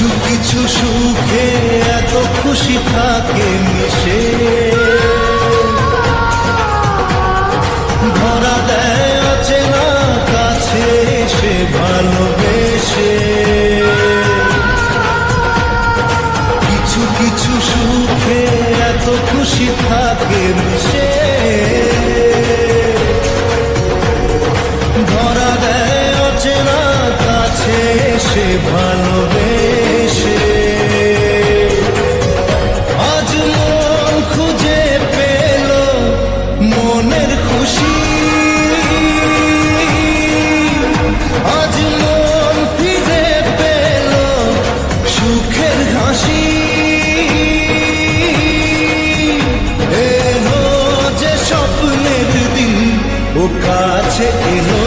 কিছু কিছু সুখে এত খুশি থাকে মিশে, ধরা দেয় অচেনা কাছে সে ভালোবেসে। কিছু কিছু সুখে এত খুশি থাকে মিশে, ধরা দেয় অচেনা কাছে সে ভালোবেসে। আজ মন খুঁজে পেল মনের খুশি, আজ মন ফিরে পেল সুখের হাসি। এলো যে স্বপ্নের দিন ও কাছে এলো